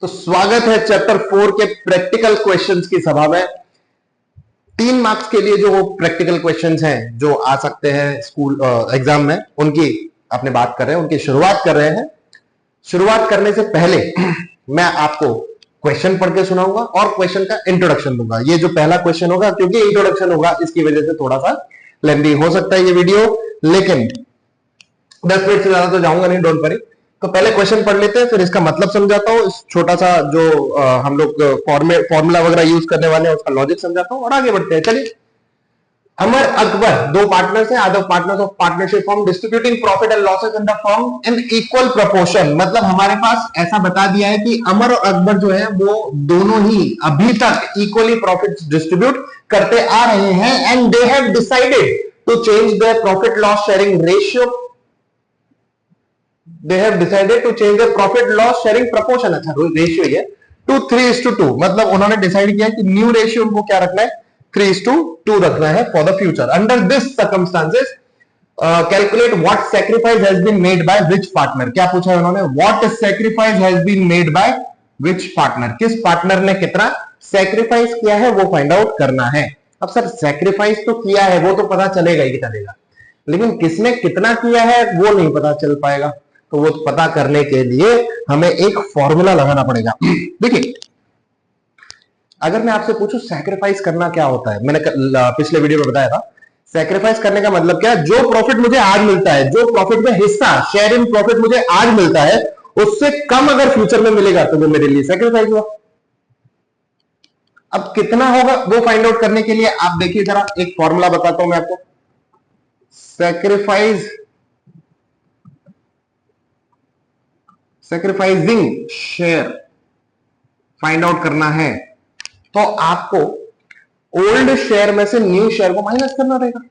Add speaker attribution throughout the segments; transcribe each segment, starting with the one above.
Speaker 1: तो स्वागत है चैप्टर 4 के प्रैक्टिकल क्वेश्चंस की सभा में। 3 मार्क्स के लिए जो प्रैक्टिकल क्वेश्चंस हैं जो आ सकते हैं स्कूल एग्जाम में, उनकी अपने बात कर रहे हैं, उनकी शुरुआत कर रहे हैं। शुरुआत करने से पहले मैं आपको क्वेश्चन पढ़ के सुनाऊंगा और क्वेश्चन का इंट्रोडक्शन दूंगा। ये जो पहला क्वेश्चन होगा, क्योंकि इंट्रोडक्शन होगा, इसकी वजह से थोड़ा सा लेंथी हो सकता है ये वीडियो, लेकिन 10 मिनट से ज्यादा तो जाऊंगा नहीं, डोंट वरी। तो पहले क्वेश्चन पढ़ लेते हैं, फिर इसका मतलब समझाता हूँ, इस छोटा सा जो हम लोग फॉर्मूला वगैरह यूज करने वाले हैं उसका लॉजिक समझाता हूँ और आगे बढ़ते हैं। चलिए, अमर अकबर दो पार्टनर्स हैं, other partners of partnership form distributing profit and losses in the form in equal proportion. मतलब हमारे पास ऐसा बता दिया है कि अमर और अकबर जो है वो दोनों ही अभी तक इक्वली प्रॉफिट डिस्ट्रीब्यूट करते आ रहे हैं and they have decided to change their profit loss sharing ratio. They have decided to change their profit loss sharing proportion, अच्छा रेशियो ये to 3:2, मतलब उन्होंने डिसाइड किया कि न्यू रेशियो उनको क्या रखना है, 3:2 रखना है for the future. Under this circumstances calculate what sacrifice has been made by which partner. क्या पूछा है उन्होंने, what sacrifice has been made by which partner, किस पार्टनर ने कितना सैक्रिफाइस किया है वो फाइंड आउट करना है। अब सर सैक्रिफाइस तो किया है वो तो पता चलेगा ही चलेगा, लेकिन किसने कितना किया है वो नहीं पता चल पाएगा। तो वो पता करने के लिए हमें एक फॉर्मूला लगाना पड़ेगा। देखिए, अगर मैं आपसे पूछूं सैक्रिफाइस करना क्या होता है, मैंने पिछले वीडियो में बताया था सैक्रिफाइस करने का मतलब क्या है। जो प्रॉफिट मुझे आज मिलता है, जो प्रॉफिट में हिस्सा शेयर इन प्रॉफिट मुझे आज मिलता है, उससे कम अगर फ्यूचर में मिलेगा तो वो मेरे लिए सैक्रिफाइस हुआ। अब कितना होगा वो फाइंड आउट करने के लिए आप देखिए जरा, एक फॉर्मूला बताता हूं मैं आपको। सैक्रिफाइसिंग शेयर फाइंड आउट करना है तो आपको ओल्ड शेयर में से न्यू शेयर को माइनस करना रहेगा।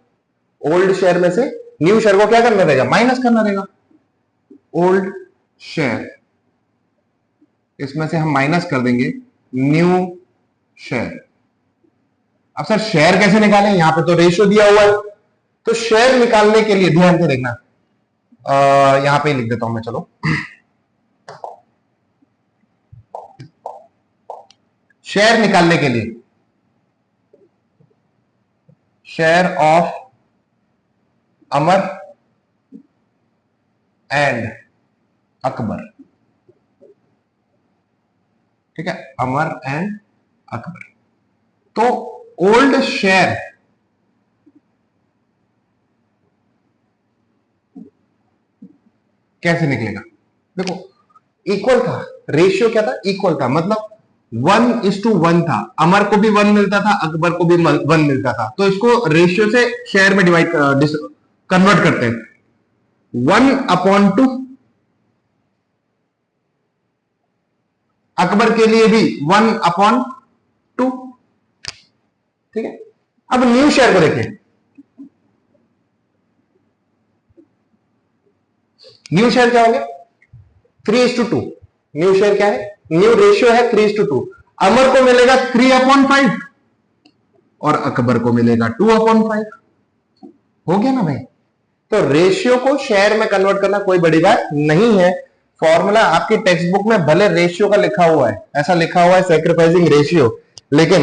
Speaker 1: ओल्ड शेयर में से न्यू शेयर को क्या करना रहेगा, माइनस करना रहेगा। ओल्ड शेयर, इसमें से हम माइनस कर देंगे न्यू शेयर। अब सर शेयर कैसे निकालें, यहां पे तो रेशियो दिया हुआ है, तो शेयर निकालने के लिए ध्यान से देखना, यहां पे लिख देता हूं मैं, चलो। शेयर निकालने के लिए share of Amar and Akbar, ठीक है, अमर एंड अकबर। तो ओल्ड शेयर कैसे निकलेगा, देखो इक्वल था, रेशियो क्या था, इक्वल था, मतलब 1:1 था। अमर को भी 1 मिलता था, अकबर को भी 1 मिलता था। तो इसको रेशियो से शेयर में डिवाइड कन्वर्ट करते हैं, 1/2। अकबर के लिए भी 1/2, ठीक है। अब न्यू शेयर को देखें, न्यू शेयर क्या हो गया, 3:2। न्यू शेयर क्या है, न्यू रेशियो है 3:2। अमर को मिलेगा 3/5 और अकबर को मिलेगा 2/5। हो गया ना भाई। तो रेशियो को शेयर में कन्वर्ट करना कोई बड़ी बात नहीं है। फॉर्मूला आपकी टेक्स्ट बुक में भले रेशियो का लिखा हुआ है, ऐसा लिखा हुआ है सैक्रिफाइसिंग रेशियो, लेकिन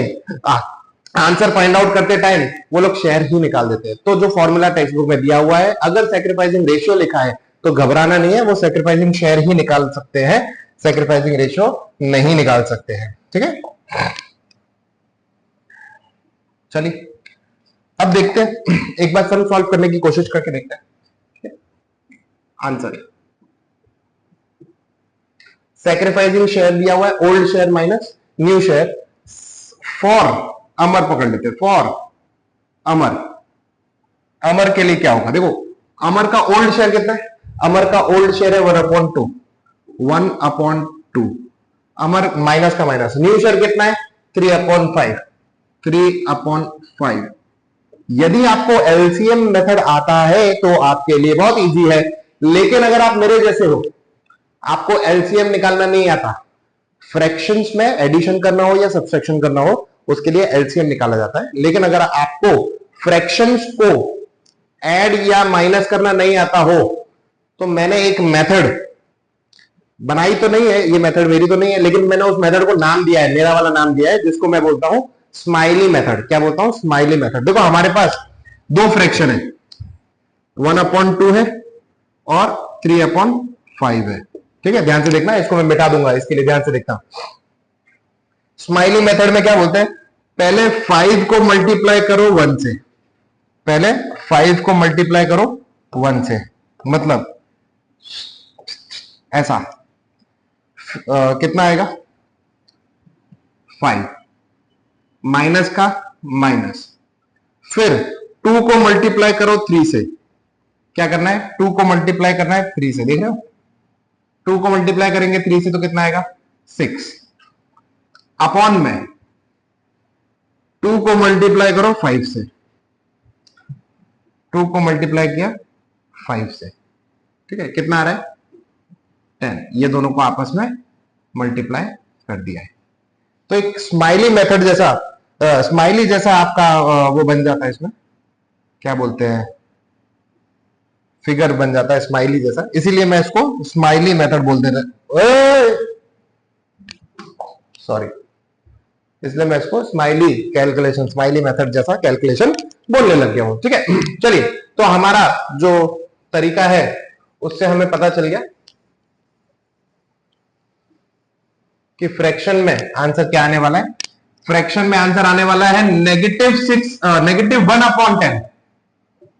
Speaker 1: आंसर फाइंड आउट करते टाइम वो लोग शेयर ही निकाल देते हैं। तो जो फॉर्मूला टेक्स्ट बुक में दिया हुआ है, अगर सैक्रिफाइसिंग रेशियो लिखा है तो घबराना नहीं है, वो सैक्रिफाइसिंग शेयर ही निकाल सकते हैं, सैक्रिफाइसिंग रेशियो नहीं निकाल सकते हैं, ठीक है। चलिए अब देखते हैं, एक बार सम सॉल्व करने की कोशिश करके देखते हैं। आंसर सैक्रिफाइसिंग शेयर दिया हुआ है, old share minus new share. For अमर पकड़ लेते, फॉर अमर, अमर के लिए क्या होगा, देखो अमर का ओल्ड शेयर कितना है, अमर का ओल्ड शेयर है 1/2, 1/2। अमर माइनस का माइनस, न्यू शेयर कितना है 3/5, 3/5। यदि आपको एलसीएम मेथड आता है तो आपके लिए बहुत इजी है, लेकिन अगर आप मेरे जैसे हो, आपको एलसीएम निकालना नहीं आता, फ्रैक्शंस में एडिशन करना हो या सब्सट्रैक्शन करना हो, उसके लिए एलसीएम निकाला जाता है। लेकिन अगर आपको फ्रैक्शंस को ऐड या माइनस करना नहीं आता हो, तो मैंने एक मेथड बनाई तो नहीं है, ये मेथड मेरी तो नहीं है, लेकिन मैंने उस मेथड को नाम दिया है, मेरा वाला नाम दिया है, जिसको मैं बोलता हूं स्माइली मेथड। क्या बोलता हूं? Smiley method. देखो हमारे पास दो फ्रैक्शन है, 1/2 है और 3/5 है। ठीक है, ध्यान से देखना, इसको मैं मिटा दूंगा, इसके लिए ध्यान से देखना। स्माइली मेथड में क्या बोलते हैं? पहले 5 को मल्टीप्लाई करो 1 से, पहले 5 को मल्टीप्लाई करो 1 से, मतलब ऐसा कितना आएगा? 5 माइनस का माइनस, फिर 2 को मल्टीप्लाई करो 3 से। क्या करना है? 2 को मल्टीप्लाई करना है 3 से, देख रहे हो? 2 को मल्टीप्लाई करेंगे 3 से तो कितना आएगा? 6 अपॉन में 2 को मल्टीप्लाई करो 5 से, 2 को मल्टीप्लाई किया 5 से, ठीक है, कितना आ रहा है? 10। ये दोनों को आपस में मल्टीप्लाई कर दिया है, तो एक स्माइली मेथड जैसा, स्माइली जैसा आपका वो बन जाता है, इसमें क्या बोलते हैं, फिगर बन जाता है स्माइली जैसा, इसीलिए मैं इसको स्माइली मेथड बोल देता हूं, सॉरी, इसलिए मैं इसको स्माइली कैलकुलेशन, स्माइली मेथड जैसा कैलकुलेशन बोलने लग गया हूं। ठीक है, चलिए, तो हमारा जो तरीका है उससे हमें पता चल गया कि फ्रैक्शन में आंसर क्या आने वाला है। फ्रैक्शन में आंसर आने वाला है -1/10,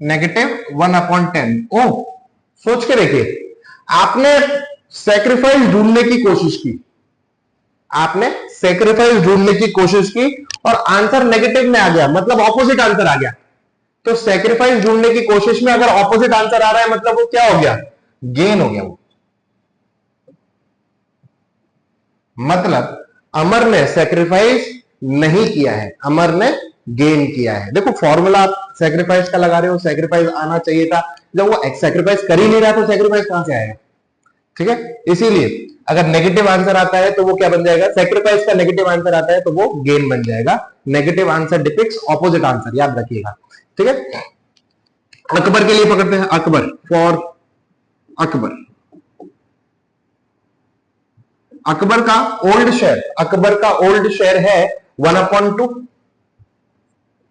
Speaker 1: -1/10। ओ, सोच के देखिए, आपने सेक्रीफाइस ढूंढने की कोशिश की, आपने सेक्रीफाइस ढूंढने की कोशिश की और आंसर नेगेटिव में आ गया, मतलब ऑपोजिट आंसर आ गया। तो सेक्रीफाइस ढूंढने की कोशिश में अगर ऑपोजिट आंसर आ रहा है, मतलब वो क्या हो गया? गेन हो गया वो। मतलब अमर ने सेक्रीफाइस नहीं किया है, अमर ने गेन किया है। देखो फॉर्मूला आप सेक्रीफाइस का लगा रहे हो, सेक्रीफाइस आना चाहिए था, जब वो सेक्रीफाइस कर ही नहीं रहा तो सेक्रीफाइस कहां से आएगा? ठीक है, इसीलिए अगर नेगेटिव आंसर आता है तो वो क्या बन जाएगा? सेक्रीफाइस का नेगेटिव आंसर आता है तो वो गेन बन जाएगा। Negative answer depicts opposite answer, याद रखिएगा। ठीक है, अकबर के लिए पकड़ते हैं, अकबर, फॉर अकबर, अकबर का ओल्ड शेयर, अकबर का ओल्ड शेयर है 1/2,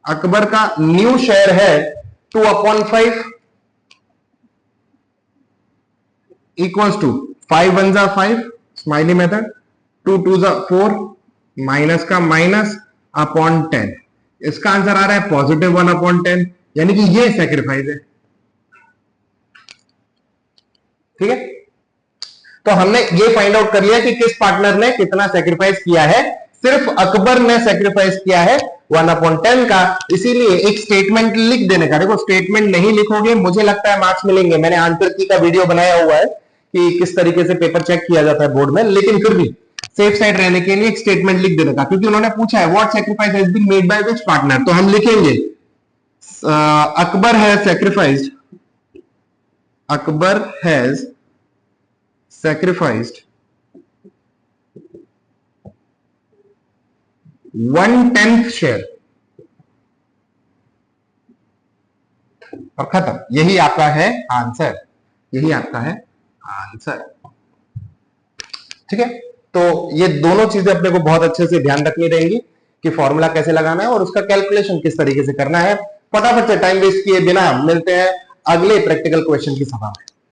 Speaker 1: अकबर का न्यू शेयर है 2/5, इक्वल्स टू 5 1 जा 5, स्माइली मेथड, 2 2 जा 4, माइनस का माइनस अपॉन 10। इसका आंसर आ रहा है +1/10, यानी कि ये सेक्रीफाइस है। ठीक है, तो हमने ये फाइंड आउट कर लिया कि किस पार्टनर ने कितना सेक्रीफाइस किया है। सिर्फ अकबर ने सेक्रीफाइस किया है 1/10 का, इसीलिए एक स्टेटमेंट लिख देने का। देखो स्टेटमेंट नहीं लिखोगे, मुझे लगता है मार्क्स मिलेंगे। मैंने आंसर की का वीडियो बनाया हुआ है कि किस तरीके से पेपर चेक किया जाता है बोर्ड में, लेकिन फिर भी सेफ साइड रहने के लिए एक स्टेटमेंट लिख देने का, क्योंकि उन्होंने पूछा है what sacrifice has been made by which partner, तो हम लिखेंगे Akbar has sacrificed, Akbar has sacrificed 1/10 share, और खत्म। यही आपका है आंसर, यही आपका है आंसर। ठीक है, तो ये दोनों चीजें अपने को बहुत अच्छे से ध्यान रखनी रहेंगी कि फॉर्मूला कैसे लगाना है और उसका कैलकुलेशन किस तरीके से करना है। फटाफट से टाइम वेस्ट किए बिना मिलते हैं अगले प्रैक्टिकल क्वेश्चन की सभा में।